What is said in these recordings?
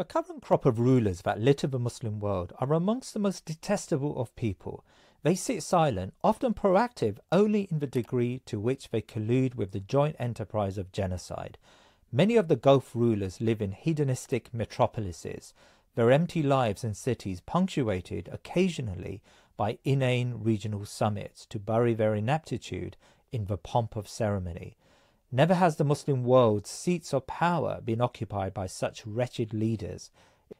The current crop of rulers that litter the Muslim world are amongst the most detestable of people. They sit silent, often proactive only in the degree to which they collude with the joint enterprise of genocide. Many of the Gulf rulers live in hedonistic metropolises, their empty lives in cities punctuated occasionally by inane regional summits to bury their ineptitude in the pomp of ceremony. Never has the Muslim world's seats of power been occupied by such wretched leaders.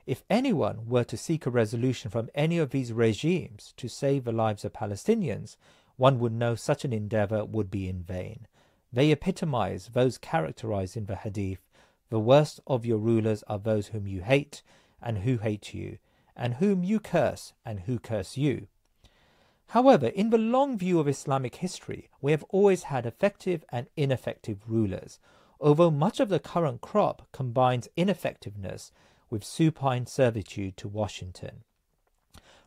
If anyone were to seek a resolution from any of these regimes to save the lives of Palestinians, one would know such an endeavour would be in vain. They epitomise those characterised in the hadith: the worst of your rulers are those whom you hate and who hate you, and whom you curse and who curse you. However, in the long view of Islamic history, we have always had effective and ineffective rulers, although much of the current crop combines ineffectiveness with supine servitude to Washington.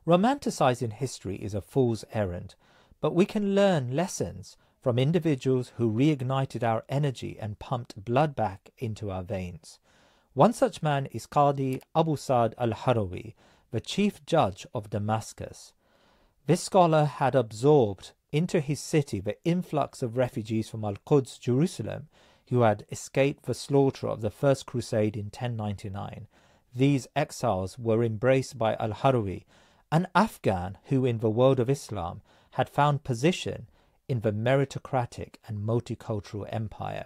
Romanticizing history is a fool's errand, but we can learn lessons from individuals who reignited our energy and pumped blood back into our veins. One such man is Qadi Abu Sa'd al-Harawi, the chief judge of Damascus. This scholar had absorbed into his city the influx of refugees from Al-Quds, Jerusalem, who had escaped the slaughter of the First Crusade in 1099. These exiles were embraced by Al-Harawi, an Afghan who in the world of Islam had found position in the meritocratic and multicultural empire.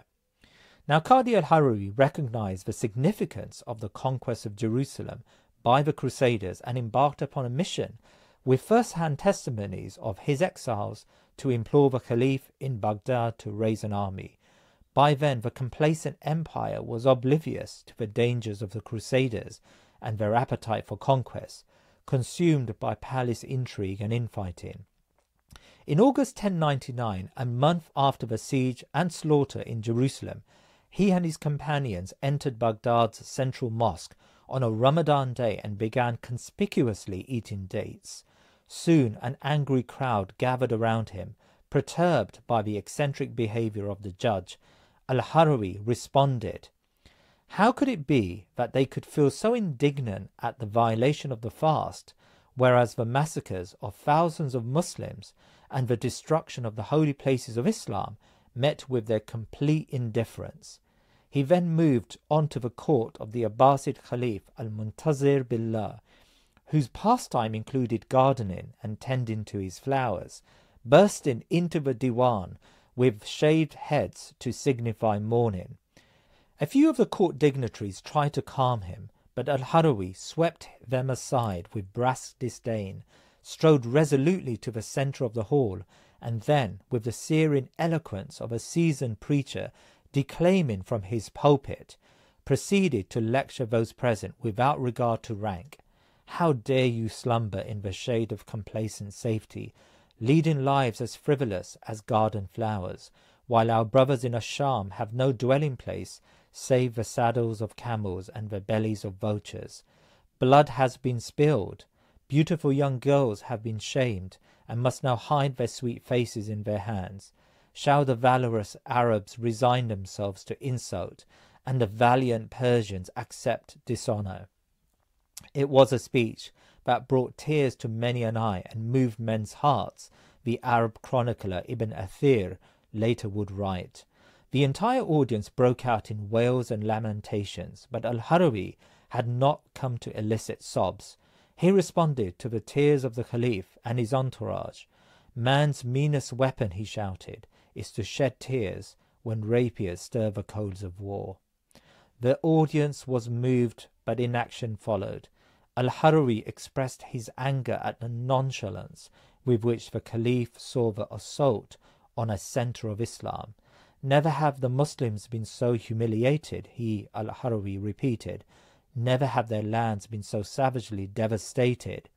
Now, Qadi al-Harawi recognized the significance of the conquest of Jerusalem by the Crusaders and embarked upon a mission with first-hand testimonies of his exiles to implore the Caliph in Baghdad to raise an army. By then, the complacent empire was oblivious to the dangers of the Crusaders and their appetite for conquest, consumed by palace intrigue and infighting. In August 1099, a month after the siege and slaughter in Jerusalem, he and his companions entered Baghdad's central mosque on a Ramadan day and began conspicuously eating dates. Soon an angry crowd gathered around him, perturbed by the eccentric behavior of the judge. Al-Harawi responded, "How could it be that they could feel so indignant at the violation of the fast, whereas the massacres of thousands of Muslims and the destruction of the holy places of Islam met with their complete indifference?" He then moved on to the court of the Abbasid Caliph al-Muntazir Billah, whose pastime included gardening and tending to his flowers, bursting into the diwan with shaved heads to signify mourning. A few of the court dignitaries tried to calm him, but al-Harawi swept them aside with brass disdain, strode resolutely to the centre of the hall, and then, with the searing eloquence of a seasoned preacher declaiming from his pulpit, proceeded to lecture those present without regard to rank. How dare you slumber in the shade of complacent safety, leading lives as frivolous as garden flowers, while our brothers in Asham have no dwelling place save the saddles of camels and the bellies of vultures. Blood has been spilled, beautiful young girls have been shamed, and must now hide their sweet faces in their hands. Shall the valorous Arabs resign themselves to insult, and the valiant Persians accept dishonour? It was a speech that brought tears to many an eye and moved men's hearts, the Arab chronicler Ibn Athir later would write. The entire audience broke out in wails and lamentations, but al-Harawi had not come to elicit sobs. He responded to the tears of the Caliph and his entourage. "Man's meanest weapon," he shouted, "is to shed tears when rapiers stir the coals of war." The audience was moved, but inaction followed. Al-Harawi expressed his anger at the nonchalance with which the Caliph saw the assault on a centre of Islam. "Never have the Muslims been so humiliated," he, Al-Harawi, repeated. "Never have their lands been so savagely devastated."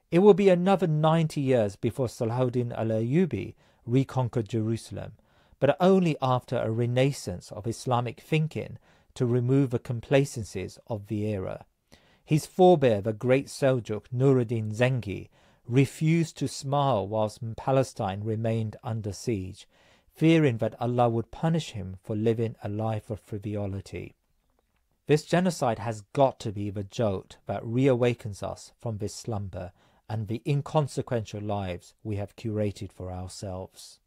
It will be another 90 years before Salahuddin al-Ayyubi reconquered Jerusalem, but only after a renaissance of Islamic thinking to remove the complacencies of the era. His forebear, the great Seljuk Nuruddin Zengi, refused to smile whilst Palestine remained under siege, fearing that Allah would punish him for living a life of frivolity. This genocide has got to be the jolt that reawakens us from this slumber and the inconsequential lives we have curated for ourselves.